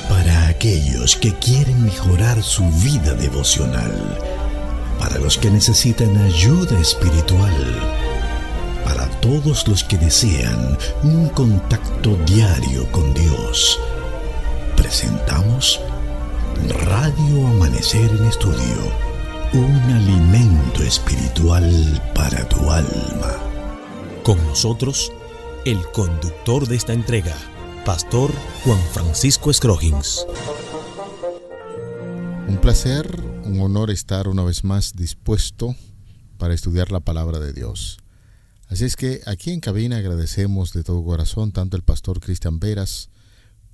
Para aquellos que quieren mejorar su vida devocional, para los que necesitan ayuda espiritual, para todos los que desean un contacto diario con Dios, presentamos Radio Amanecer en Estudio, un alimento espiritual para tu alma. Con nosotros, el conductor de esta entrega, Pastor Juan Francisco Scroggins. Un placer, un honor estar una vez más dispuesto para estudiar la palabra de Dios. Así es que aquí en cabina agradecemos de todo corazón tanto el pastor Cristian Veras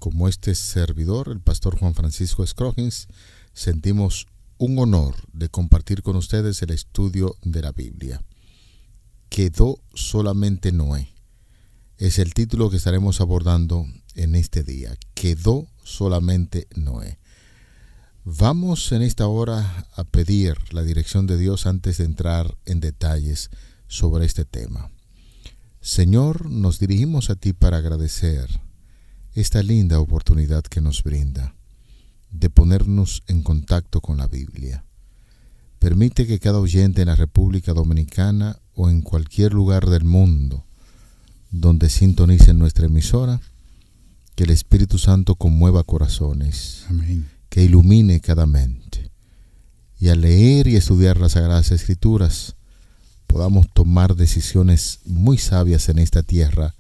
como este servidor, el pastor Juan Francisco Scroggins. Sentimos un honor de compartir con ustedes el estudio de la Biblia. Quedó solamente Noé. Es el título que estaremos abordando en este día. Quedó solamente Noé. Vamos en esta hora a pedir la dirección de Dios antes de entrar en detalles sobre este tema. Señor, nos dirigimos a ti para agradecer esta linda oportunidad que nos brinda de ponernos en contacto con la Biblia. Permite que cada oyente en la República Dominicana o en cualquier lugar del mundo donde sintonicen nuestra emisora, que el Espíritu Santo conmueva corazones. Amén. Que ilumine cada mente. Y al leer y estudiar las Sagradas Escrituras, podamos tomar decisiones muy sabias en esta tierra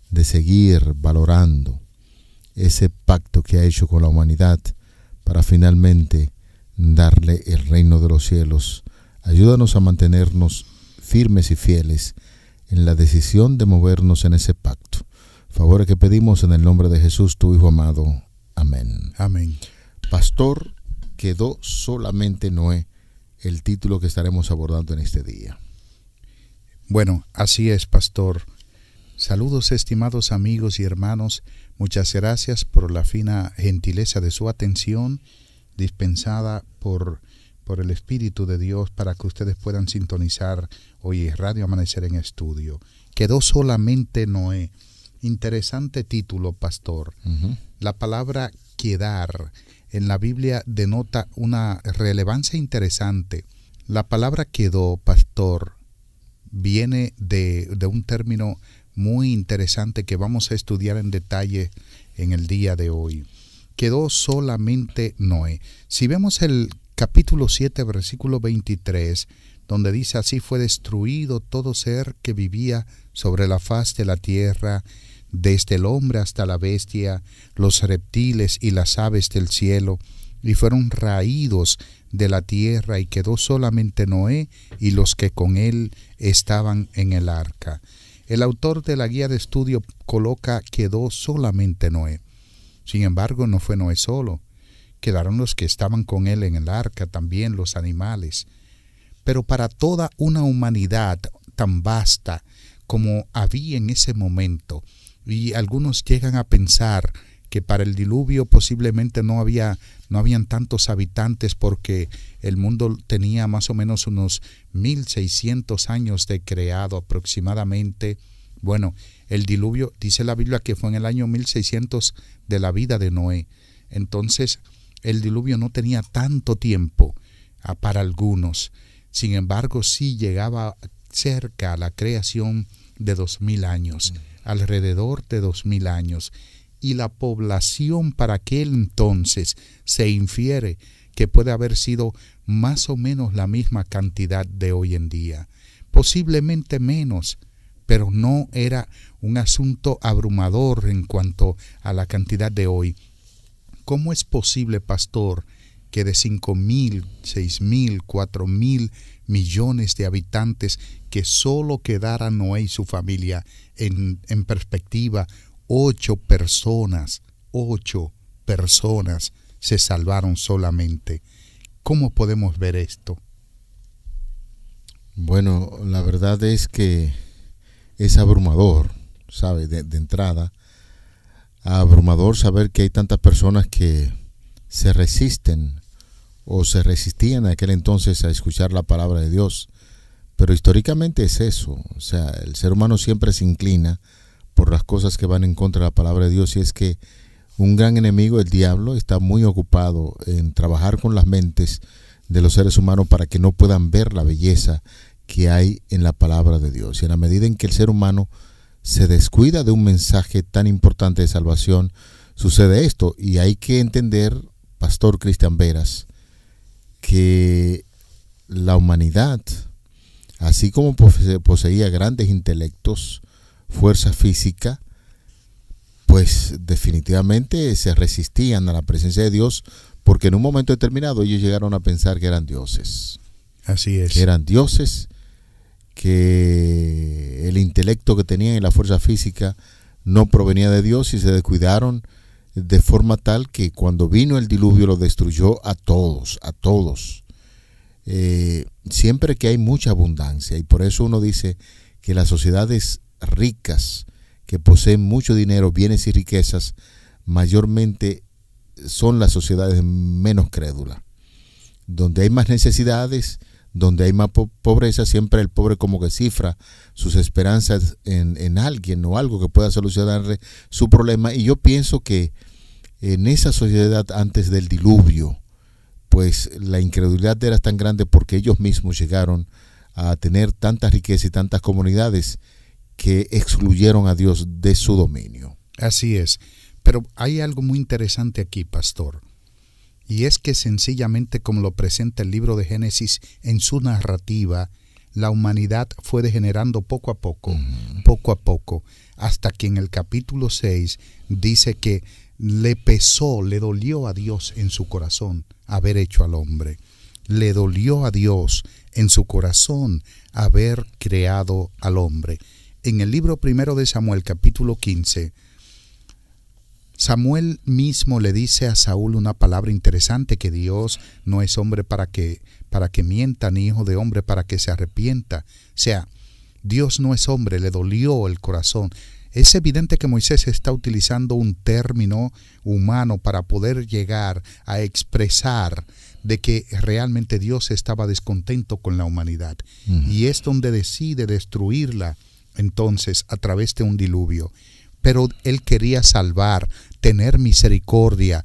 de seguir valorando ese pacto que ha hecho con la humanidad para finalmente darle el reino de los cielos. Ayúdanos a mantenernos firmes y fieles en la decisión de movernos en ese pacto. Favores que pedimos en el nombre de Jesús, tu Hijo amado. Amén. Amén. Pastor, quedó solamente Noé, el título que estaremos abordando en este día. Bueno, así es, pastor. Saludos, estimados amigos y hermanos. Muchas gracias por la fina gentileza de su atención dispensada por el Espíritu de Dios para que ustedes puedan sintonizar hoy Radio Amanecer en Estudio. Quedó solamente Noé. Interesante título, pastor. La palabra quedar en la Biblia denota una relevancia interesante. La palabra quedó, pastor, viene de un término muy interesante que vamos a estudiar en detalle en el día de hoy. Quedó solamente Noé. Si vemos el capítulo 7, versículo 23, donde dice: así fue destruido todo ser que vivía sobre la faz de la tierra, desde el hombre hasta la bestia, los reptiles y las aves del cielo, y fueron raídos de la tierra, y quedó solamente Noé y los que con él estaban en el arca. El autor de la guía de estudio coloca: quedó solamente Noé. Sin embargo, no fue Noé solo. Quedaron los que estaban con él en el arca, también los animales. Pero para toda una humanidad tan vasta como había en ese momento, y algunos llegan a pensar que para el diluvio posiblemente no habían tantos habitantes porque el mundo tenía más o menos unos 1600 años de creado aproximadamente. Bueno, el diluvio, dice la Biblia que fue en el año 1600 de la vida de Noé. Entonces, el diluvio no tenía tanto tiempo para algunos. Sin embargo, sí llegaba cerca a la creación de 2000 años, alrededor de 2000 años. Y la población para aquel entonces se infiere que puede haber sido más o menos la misma cantidad de hoy en día. Posiblemente menos, pero no era un asunto abrumador en cuanto a la cantidad de hoy. ¿Cómo es posible, pastor, que de 5,000, 6,000, 4,000 millones de habitantes, que solo quedara Noé y su familia en perspectiva, 8 personas se salvaron solamente? ¿Cómo podemos ver esto? Bueno, la verdad es que es abrumador, ¿sabe? De entrada, abrumador saber que hay tantas personas que se resisten o se resistían en aquel entonces a escuchar la palabra de Dios. Pero históricamente es eso, o sea, el ser humano siempre se inclina por las cosas que van en contra de la palabra de Dios, y es que un gran enemigo, el diablo, está muy ocupado en trabajar con las mentes de los seres humanos para que no puedan ver la belleza que hay en la palabra de Dios. Y en la medida en que el ser humano se descuida de un mensaje tan importante de salvación, sucede esto. Y hay que entender, Pastor Cristian Veras, que la humanidad, así como poseía grandes intelectos, fuerza física, pues definitivamente se resistían a la presencia de Dios, porque en un momento determinado ellos llegaron a pensar que eran dioses. Así es. Que eran dioses, que el intelecto que tenían y la fuerza física no provenía de Dios, y se descuidaron de forma tal que cuando vino el diluvio lo destruyó a todos, a todos. Siempre que hay mucha abundancia, y por eso uno dice que las sociedades ricas que poseen mucho dinero, bienes y riquezas, mayormente son las sociedades menos crédulas. Donde hay más necesidades, donde hay más pobreza, siempre el pobre como que cifra sus esperanzas en alguien o algo que pueda solucionarle su problema. Y yo pienso que en esa sociedad antes del diluvio, pues la incredulidad era tan grande porque ellos mismos llegaron a tener tanta riqueza y tantas comunidades que excluyeron a Dios de su dominio. Así es. Pero hay algo muy interesante aquí, pastor. Y es que sencillamente, como lo presenta el libro de Génesis en su narrativa, la humanidad fue degenerando poco a poco, hasta que en el capítulo 6 dice que le pesó, le dolió a Dios en su corazón haber hecho al hombre. Le dolió a Dios en su corazón haber creado al hombre. En el libro primero de Samuel, capítulo 15, Samuel mismo le dice a Saúl una palabra interesante, que Dios no es hombre para que mienta, ni hijo de hombre para que se arrepienta. O sea, Dios no es hombre, le dolió el corazón. Es evidente que Moisés está utilizando un término humano para poder llegar a expresar de que realmente Dios estaba descontento con la humanidad. Y es donde decide destruirla entonces a través de un diluvio. Pero él quería salvar, tener misericordia,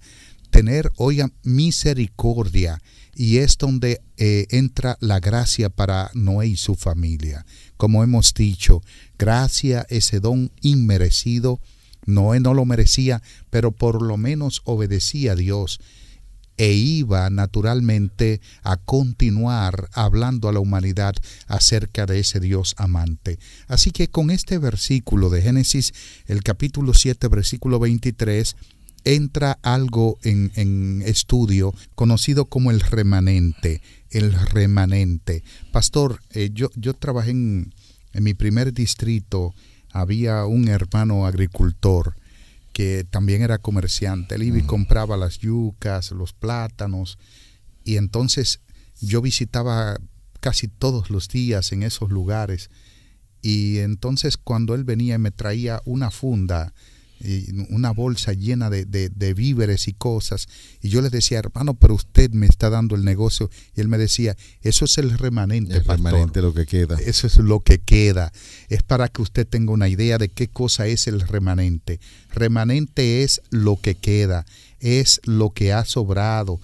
misericordia. Y es donde entra la gracia para Noé y su familia. Como hemos dicho, gracia, ese don inmerecido. Noé no lo merecía, pero por lo menos obedecía a Dios e iba naturalmente a continuar hablando a la humanidad acerca de ese Dios amante. Así que con este versículo de Génesis, el capítulo 7, versículo 23, entra algo en estudio conocido como el remanente. El remanente. Pastor, yo trabajé en mi primer distrito. Había un hermano agricultor que también era comerciante. Él iba y compraba las yucas, los plátanos, y entonces yo visitaba casi todos los días en esos lugares. Y entonces cuando él venía y me traía una funda, una bolsa llena de víveres y cosas, y yo le decía, hermano, pero usted me está dando el negocio, y él me decía, eso es el remanente, pastor. El remanente, lo que queda. Eso es lo que queda. Es para que usted tenga una idea de qué cosa es el remanente. Remanente es lo que queda, es lo que ha sobrado.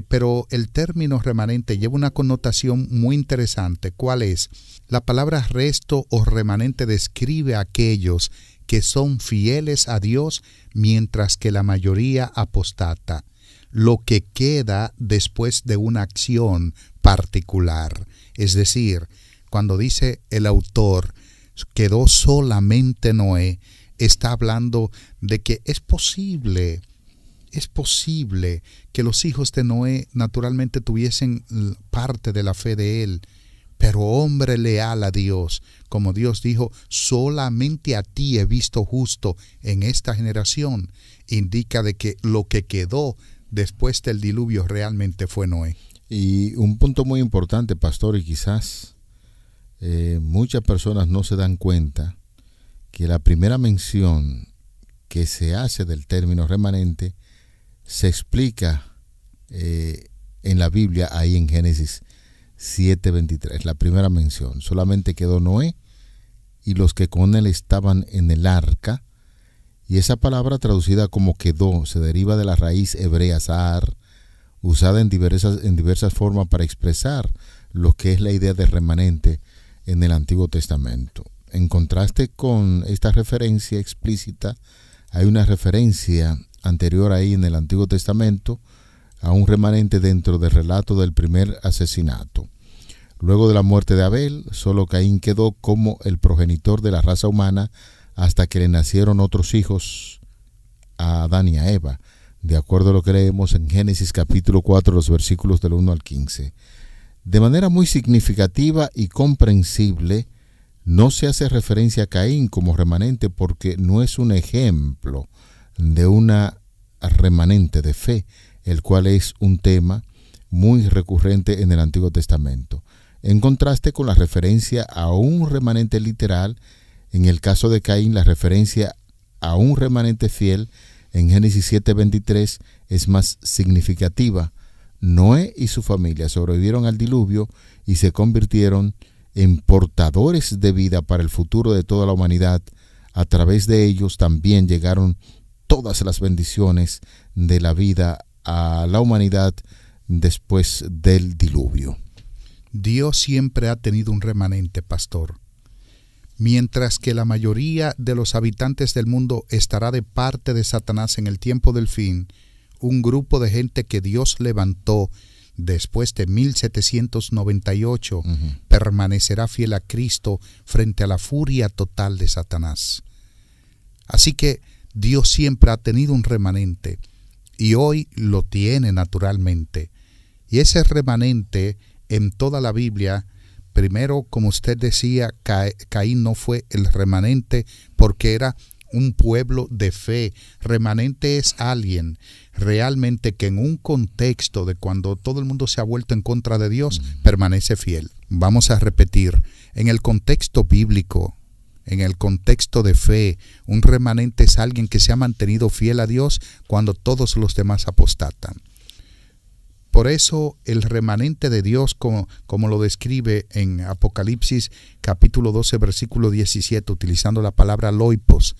Pero el término remanente lleva una connotación muy interesante. ¿Cuál es? La palabra resto o remanente describe a aquellos que son fieles a Dios, mientras que la mayoría apostata. Lo que queda después de una acción particular. Es decir, cuando dice el autor, quedó solamente Noé, está hablando de que es posible que los hijos de Noé naturalmente tuviesen parte de la fe de él, pero hombre leal a Dios, como Dios dijo, solamente a ti he visto justo en esta generación, indica de que lo que quedó después del diluvio realmente fue Noé. Y un punto muy importante, pastor, y quizás muchas personas no se dan cuenta que la primera mención que se hace del término remanente se explica en la Biblia, ahí en Génesis 7:23, la primera mención. Solamente quedó Noé y los que con él estaban en el arca, Y esa palabra traducida como quedó se deriva de la raíz hebrea sar, usada en diversas formas para expresar lo que es la idea de remanente en el Antiguo Testamento. En contraste con esta referencia explícita, hay una referencia anterior ahí en el Antiguo Testamento a un remanente dentro del relato del primer asesinato. Luego de la muerte de Abel, solo Caín quedó como el progenitor de la raza humana hasta que le nacieron otros hijos a Adán y a Eva, de acuerdo a lo que leemos en Génesis capítulo 4, los versículos del 1 al 15. De manera muy significativa y comprensible, no se hace referencia a Caín como remanente porque no es un ejemplo de una remanente de fe, el cual es un tema muy recurrente en el Antiguo Testamento. En contraste con la referencia a un remanente literal, en el caso de Caín, la referencia a un remanente fiel en Génesis 7:23 es más significativa. Noé y su familia sobrevivieron al diluvio y se convirtieron en portadores de vida para el futuro de toda la humanidad. A través de ellos también llegaron todas las bendiciones de la vida a la humanidad después del diluvio. Dios siempre ha tenido un remanente, pastor. Mientras que la mayoría de los habitantes del mundo estará de parte de Satanás en el tiempo del fin, un grupo de gente que Dios levantó después de 1798 permanecerá fiel a Cristo frente a la furia total de Satanás. Así que Dios siempre ha tenido un remanente y hoy lo tiene naturalmente. Y ese remanente en toda la Biblia, primero, como usted decía, Caín no fue el remanente porque era un pueblo de fe. Remanente es alguien realmente que en un contexto de cuando todo el mundo se ha vuelto en contra de Dios, permanece fiel. Vamos a repetir, en el contexto bíblico, en el contexto de fe, un remanente es alguien que se ha mantenido fiel a Dios cuando todos los demás apostatan. Por eso el remanente de Dios, como lo describe en Apocalipsis capítulo 12, versículo 17, utilizando la palabra loipos,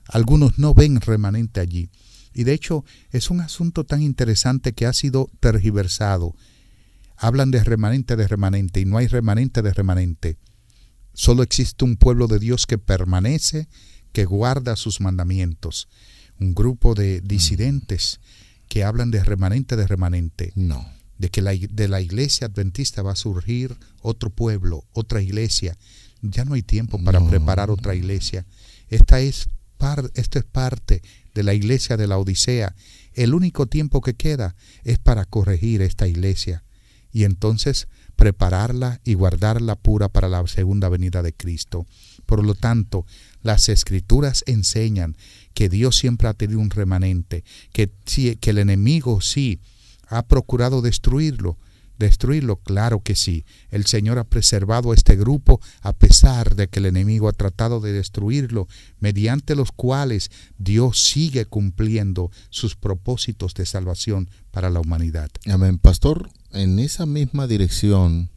algunos no ven remanente allí. Y de hecho es un asunto tan interesante que ha sido tergiversado. Hablan de remanente y no hay remanente de remanente. Solo existe un pueblo de Dios que permanece, que guarda sus mandamientos. Un grupo de disidentes que hablan de remanente. No. De que de la iglesia adventista va a surgir otro pueblo, otra iglesia. Ya no hay tiempo para preparar otra iglesia. Esto es parte de la iglesia de la Odisea. El único tiempo que queda es para corregir esta iglesia y entonces prepararla y guardarla pura para la segunda venida de Cristo. Por lo tanto, las Escrituras enseñan que Dios siempre ha tenido un remanente, que el enemigo sí ha procurado destruirlo, claro que sí. El Señor ha preservado a este grupo a pesar de que el enemigo ha tratado de destruirlo, mediante los cuales Dios sigue cumpliendo sus propósitos de salvación para la humanidad. Amén. Pastor, en esa misma dirección,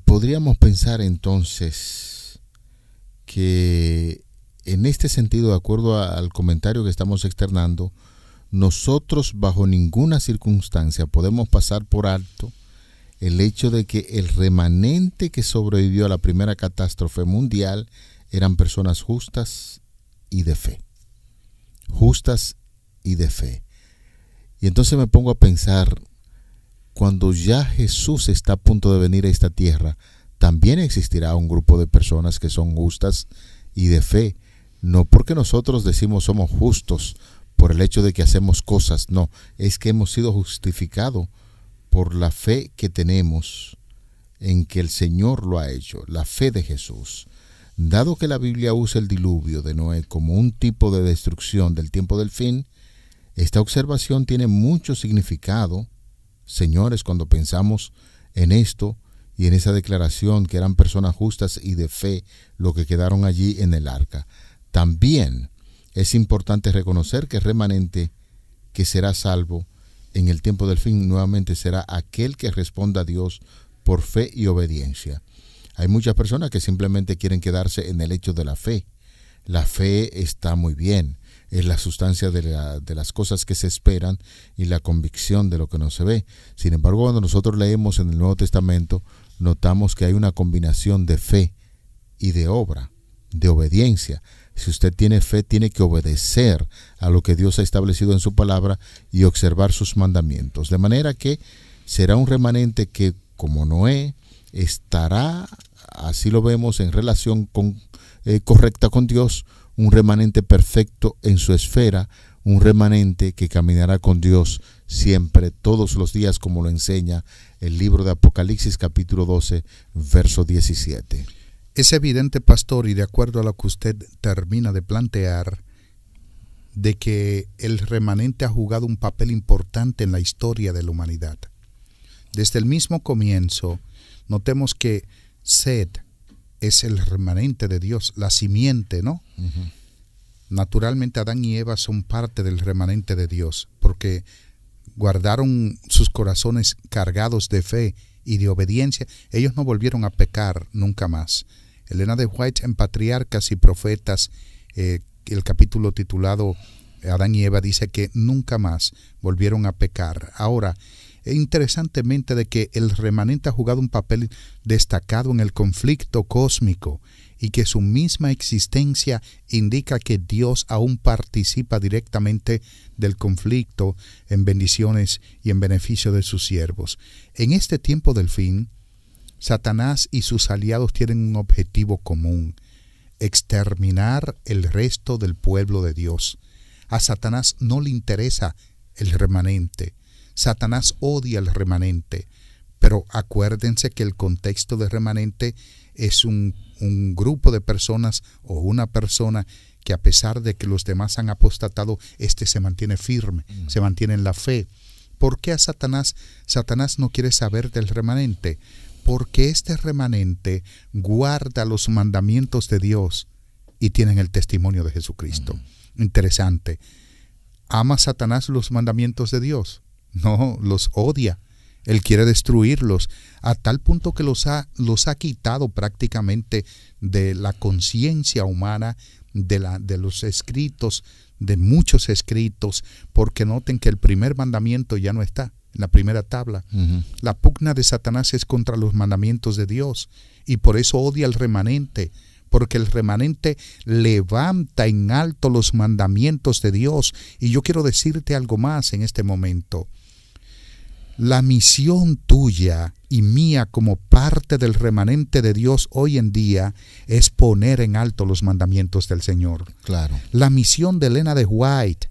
podríamos pensar entonces que en este sentido, de acuerdo al comentario que estamos externando, nosotros bajo ninguna circunstancia podemos pasar por alto el hecho de que el remanente que sobrevivió a la primera catástrofe mundial eran personas justas y de fe. Justas y de fe. Y entonces me pongo a pensar, cuando ya Jesús está a punto de venir a esta tierra, también existirá un grupo de personas que son justas y de fe. No porque nosotros decimos somos justos por el hecho de que hacemos cosas, no, es que hemos sido justificados por la fe que tenemos en que el Señor lo ha hecho, la fe de Jesús. Dado que la Biblia usa el diluvio de Noé como un tipo de destrucción del tiempo del fin, esta observación tiene mucho significado, señores, cuando pensamos en esto y en esa declaración que eran personas justas y de fe lo que quedaron allí en el arca. También es importante reconocer que el remanente que será salvo en el tiempo del fin nuevamente será aquel que responda a Dios por fe y obediencia. Hay muchas personas que simplemente quieren quedarse en el hecho de la fe. La fe está muy bien, es la sustancia de las cosas que se esperan y la convicción de lo que no se ve. Sin embargo, cuando nosotros leemos en el Nuevo Testamento, notamos que hay una combinación de fe y de obra, de obediencia. Si usted tiene fe, tiene que obedecer a lo que Dios ha establecido en su palabra y observar sus mandamientos. De manera que será un remanente que, como Noé, estará, así lo vemos, en relación correcta con Dios, un remanente perfecto en su esfera, un remanente que caminará con Dios siempre, todos los días, como lo enseña el libro de Apocalipsis capítulo 12, verso 17. Es evidente, pastor, y de acuerdo a lo que usted termina de plantear, de que el remanente ha jugado un papel importante en la historia de la humanidad. Desde el mismo comienzo, notemos que Set es el remanente de Dios, la simiente, ¿no? Uh-huh. Naturalmente, Adán y Eva son parte del remanente de Dios, porque guardaron sus corazones cargados de fe y de obediencia. Ellos no volvieron a pecar nunca más. Elena de White, en Patriarcas y Profetas, el capítulo titulado Adán y Eva, dice que nunca más volvieron a pecar. Ahora, interesantemente, de que el remanente ha jugado un papel destacado en el conflicto cósmico y que su misma existencia indica que Dios aún participa directamente del conflicto en bendiciones y en beneficio de sus siervos. En este tiempo del fin, Satanás y sus aliados tienen un objetivo común: exterminar el resto del pueblo de Dios. A Satanás no le interesa el remanente. Satanás odia el remanente, pero acuérdense que el contexto de remanente es un grupo de personas o una persona que, a pesar de que los demás han apostatado, se mantiene firme, se mantiene en la fe. ¿Por qué a Satanás no quiere saber del remanente? Porque este remanente guarda los mandamientos de Dios y tienen el testimonio de Jesucristo. Interesante. ¿Ama Satanás los mandamientos de Dios? No, los odia. Él quiere destruirlos, a tal punto que los ha quitado prácticamente de la conciencia humana, de los escritos, de muchos escritos, porque noten que el primer mandamiento ya no está en la primera tabla. Uh-huh. La pugna de Satanás es contra los mandamientos de Dios, y por eso odia al remanente, porque el remanente levanta en alto los mandamientos de Dios. Y yo quiero decirte algo más en este momento. La misión tuya y mía como parte del remanente de Dios hoy en día es poner en alto los mandamientos del Señor. Claro. La misión de Elena de White.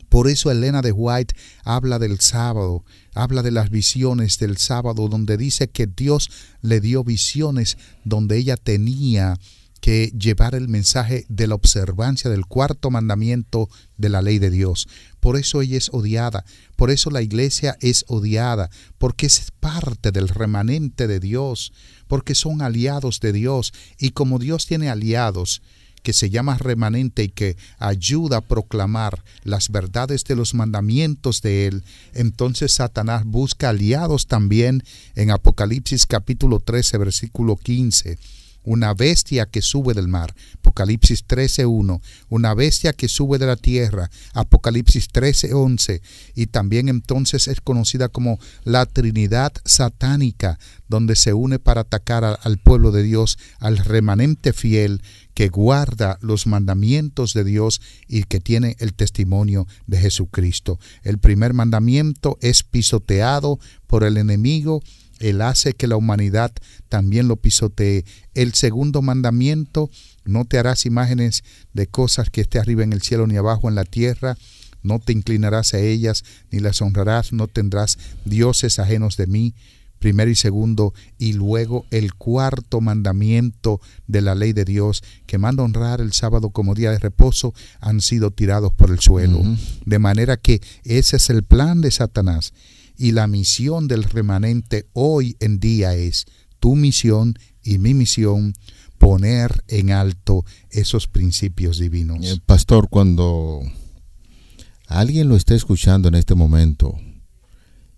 Por eso Elena de White habla del sábado, habla de las visiones del sábado, donde dice que Dios le dio visiones donde ella tenía que llevar el mensaje de la observancia del cuarto mandamiento de la ley de Dios. Por eso ella es odiada, por eso la iglesia es odiada, porque es parte del remanente de Dios, porque son aliados de Dios, y como Dios tiene aliados que se llama remanente y que ayuda a proclamar las verdades de los mandamientos de Él, entonces Satanás busca aliados también en Apocalipsis capítulo 13, versículo 15. Una bestia que sube del mar, Apocalipsis 13:1, una bestia que sube de la tierra, Apocalipsis 13:11, y también entonces es conocida como la Trinidad satánica, donde se une para atacar al pueblo de Dios, al remanente fiel que guarda los mandamientos de Dios y que tiene el testimonio de Jesucristo. El primer mandamiento es pisoteado por el enemigo. Él hace que la humanidad también lo pisotee. El segundo mandamiento: no te harás imágenes de cosas que esté arriba en el cielo ni abajo en la tierra. No te inclinarás a ellas ni las honrarás. No tendrás dioses ajenos de mí. Primero y segundo. Y luego el cuarto mandamiento de la ley de Dios, que manda honrar el sábado como día de reposo, han sido tirados por el suelo. Uh-huh. De manera que ese es el plan de Satanás. Y la misión del remanente hoy en día es tu misión y mi misión: poner en alto esos principios divinos. Pastor, cuando alguien lo esté escuchando en este momento,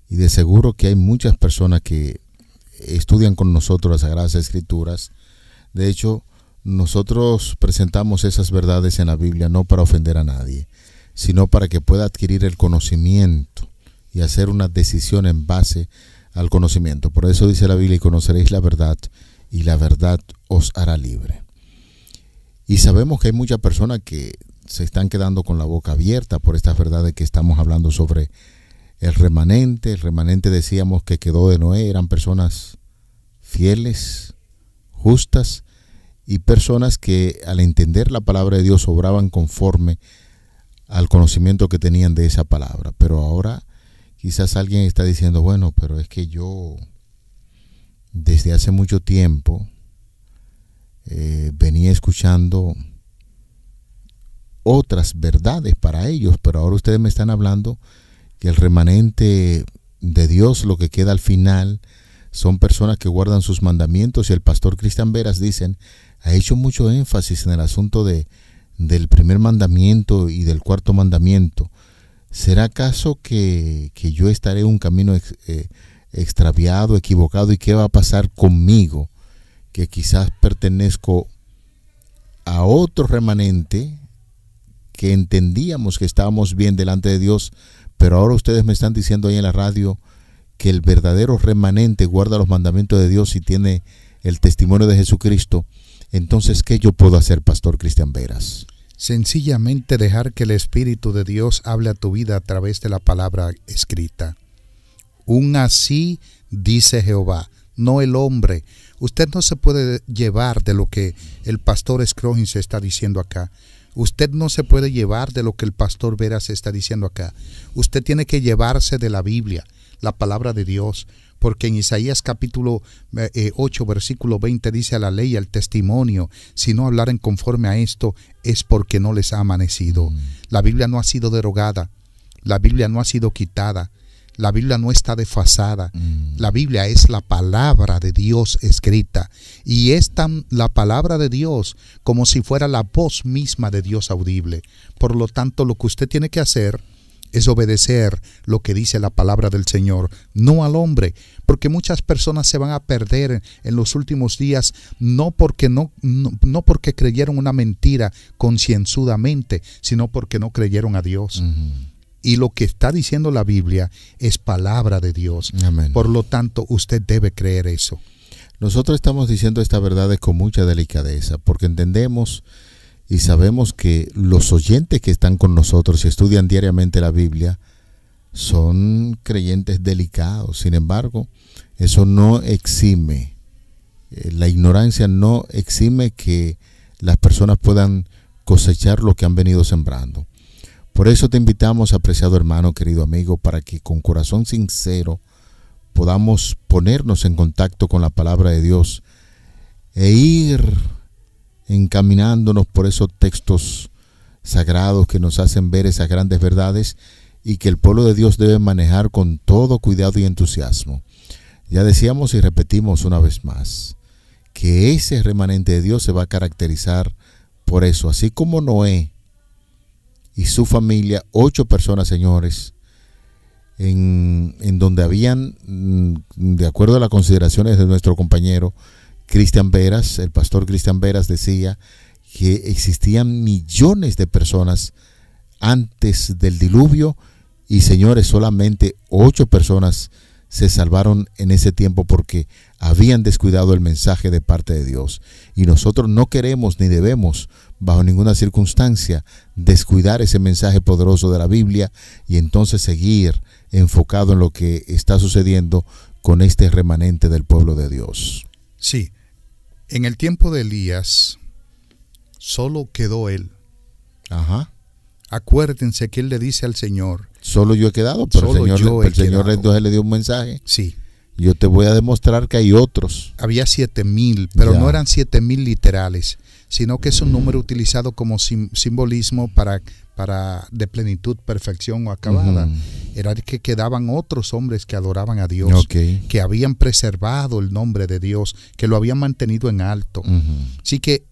y de seguro que hay muchas personas que estudian con nosotros las Sagradas Escrituras, de hecho, nosotros presentamos esas verdades en la Biblia no para ofender a nadie, sino para que pueda adquirir el conocimiento y hacer una decisión en base al conocimiento. Por eso dice la Biblia: y conoceréis la verdad, y la verdad os hará libre. Y sabemos que hay muchas personas que se están quedando con la boca abierta por estas verdades que estamos hablando sobre el remanente. El remanente, decíamos, que quedó de Noé, eran personas fieles, justas, y personas que al entender la palabra de Dios obraban conforme al conocimiento que tenían de esa palabra. Pero ahora quizás alguien está diciendo: bueno, pero es que yo desde hace mucho tiempo venía escuchando otras verdades para ellos, pero ahora ustedes me están hablando que el remanente de Dios, lo que queda al final, son personas que guardan sus mandamientos. Y el pastor Cristian Veras, dicen, ha hecho mucho énfasis en el asunto del primer mandamiento y del cuarto mandamiento. ¿Será acaso que yo estaré en un camino extraviado, equivocado? ¿Y qué va a pasar conmigo? Que quizás pertenezco a otro remanente, que entendíamos que estábamos bien delante de Dios, pero ahora ustedes me están diciendo ahí en la radio que el verdadero remanente guarda los mandamientos de Dios y tiene el testimonio de Jesucristo. Entonces, ¿qué yo puedo hacer, pastor Cristian Veras? Sencillamente dejar que el Espíritu de Dios hable a tu vida a través de la palabra escrita. Un así dice Jehová, no el hombre. Usted no se puede llevar de lo que el pastor Scroggins está diciendo acá. Usted no se puede llevar de lo que el pastor Veras está diciendo acá. Usted tiene que llevarse de la Biblia, la palabra de Dios, porque en Isaías capítulo 8 versículo 20 dice: a la ley y al testimonio, si no hablaren conforme a esto, es porque no les ha amanecido. La Biblia no ha sido derogada, la Biblia no ha sido quitada, la Biblia no está desfasada. La Biblia es la palabra de Dios escrita, y es tan la palabra de Dios como si fuera la voz misma de Dios audible. Por lo tanto, lo que usted tiene que hacer es obedecer lo que dice la palabra del Señor, no al hombre, porque muchas personas se van a perder en los últimos días, no porque creyeron una mentira concienzudamente, sino porque no creyeron a Dios. Y lo que está diciendo la Biblia es palabra de Dios. Amén. Por lo tanto, usted debe creer eso. Nosotros estamos diciendo estas verdades con mucha delicadeza, porque entendemos y sabemos que los oyentes que están con nosotros y estudian diariamente la Biblia son creyentes delicados. Sin embargo, eso no exime, la ignorancia no exime que las personas puedan cosechar lo que han venido sembrando. Por eso te invitamos, apreciado hermano, querido amigo, para que con corazón sincero podamos ponernos en contacto con la palabra de Dios e ir encaminándonos por esos textos sagrados que nos hacen ver esas grandes verdades y que el pueblo de Dios debe manejar con todo cuidado y entusiasmo. Ya decíamos y repetimos una vez más que ese remanente de Dios se va a caracterizar por eso, así como Noé y su familia, 8 personas, señores, en donde habían, de acuerdo a las consideraciones de nuestro compañero Cristian Veras, el pastor Cristian Veras, decía que existían millones de personas antes del diluvio y, señores, solamente 8 personas se salvaron en ese tiempo porque habían descuidado el mensaje de parte de Dios. Y nosotros no queremos ni debemos, bajo ninguna circunstancia, descuidar ese mensaje poderoso de la Biblia y entonces seguir enfocado en lo que está sucediendo con este remanente del pueblo de Dios. Sí, en el tiempo de Elías solo quedó él. Ajá. Acuérdense que él le dice al Señor: solo yo he quedado, pero el Señor entonces le dio un mensaje. Sí. Yo te voy a demostrar que hay otros. Había 7,000, pero ya. No eran 7,000 literales, sino que es un número utilizado como simbolismo para de plenitud, perfección o acabada. Era que quedaban otros hombres que adoraban a Dios, que habían preservado el nombre de Dios, que lo habían mantenido en alto. Así que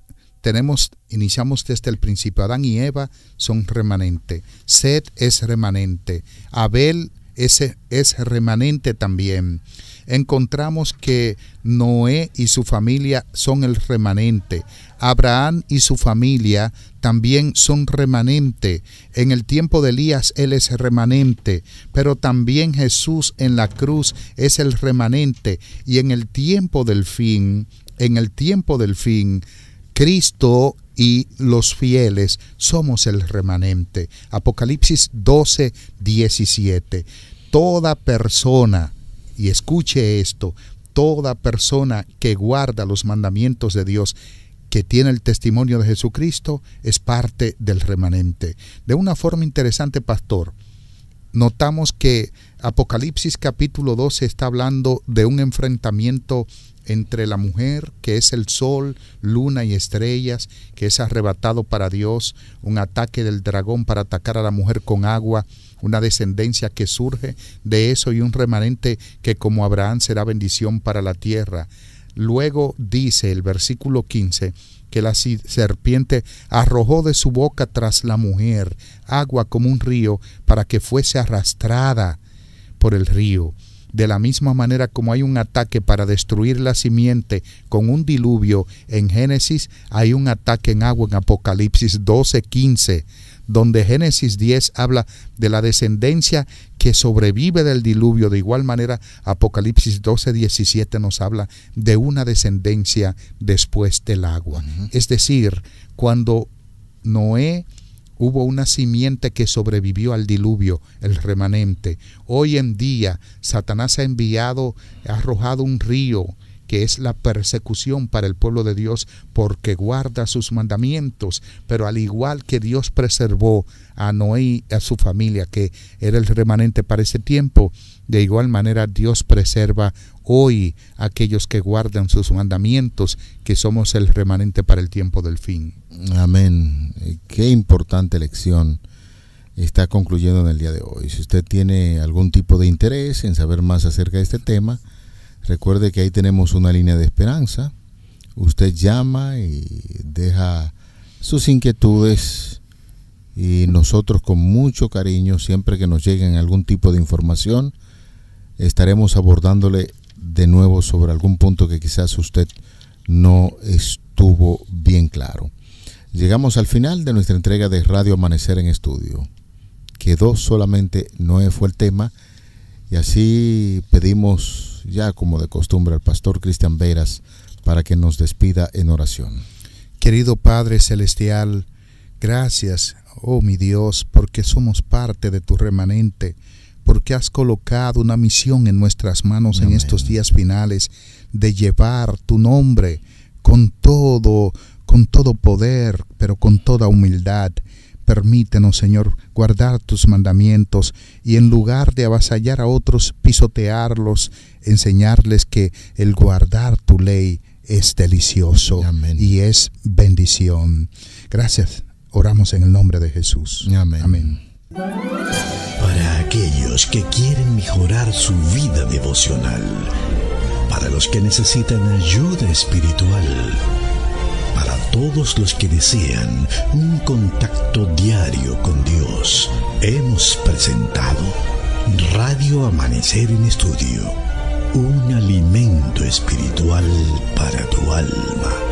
iniciamos desde el principio. Adán y Eva son remanente. Set es remanente. Abel ese es remanente también. Encontramos que Noé y su familia son el remanente. Abraham y su familia también son remanente. En el tiempo de Elías él es remanente, pero también Jesús en la cruz es el remanente. Y en el tiempo del fin, Cristo y los fieles somos el remanente. Apocalipsis 12:17. Toda persona, y escuche esto, toda persona que guarda los mandamientos de Dios, que tiene el testimonio de Jesucristo, es parte del remanente. De una forma interesante, pastor, notamos que Apocalipsis capítulo 12 está hablando de un enfrentamiento entre la mujer, que es el sol, luna y estrellas, que es arrebatado para Dios, un ataque del dragón para atacar a la mujer con agua, una descendencia que surge de eso y un remanente que como Abraham será bendición para la tierra. Luego dice el versículo 15 que la serpiente arrojó de su boca tras la mujer agua como un río para que fuese arrastrada por el río. De la misma manera como hay un ataque para destruir la simiente con un diluvio en Génesis, hay un ataque en agua en Apocalipsis 12:15, donde Génesis 10 habla de la descendencia que sobrevive del diluvio. De igual manera, Apocalipsis 12:17 nos habla de una descendencia después del agua. Es decir, cuando Noé hubo una simiente que sobrevivió al diluvio, el remanente. Hoy en día, Satanás ha arrojado un río, que es la persecución para el pueblo de Dios, porque guarda sus mandamientos. Pero al igual que Dios preservó a Noé y a su familia, que era el remanente para ese tiempo, de igual manera Dios preserva hoy a aquellos que guardan sus mandamientos, que somos el remanente para el tiempo del fin. Amén. Qué importante lección está concluyendo en el día de hoy. Si usted tiene algún tipo de interés en saber más acerca de este tema, recuerde que ahí tenemos una línea de esperanza. Usted llama y deja sus inquietudes y nosotros con mucho cariño, siempre que nos lleguen algún tipo de información, estaremos abordándole de nuevo sobre algún punto que quizás usted no estuvo bien claro. Llegamos al final de nuestra entrega de Radio Amanecer en Estudio. Quedó solamente Noé fue el tema, y así pedimos, ya como de costumbre, al pastor Cristian Veras para que nos despida en oración. Querido Padre Celestial, gracias, oh mi Dios, porque somos parte de tu remanente, porque has colocado una misión en nuestras manos. Amén. En estos días finales, de llevar tu nombre con todo poder, pero con toda humildad. Permítenos, Señor, guardar tus mandamientos y en lugar de avasallar a otros, pisotearlos, enseñarles que el guardar tu ley es delicioso. Amén. Y es bendición. Gracias. Oramos en el nombre de Jesús. Amén. Amén. Para aquellos que quieren mejorar su vida devocional, para los que necesitan ayuda espiritual, para todos los que desean un contacto diario con Dios, hemos presentado Radio Amanecer en Estudio, un alimento espiritual para tu alma.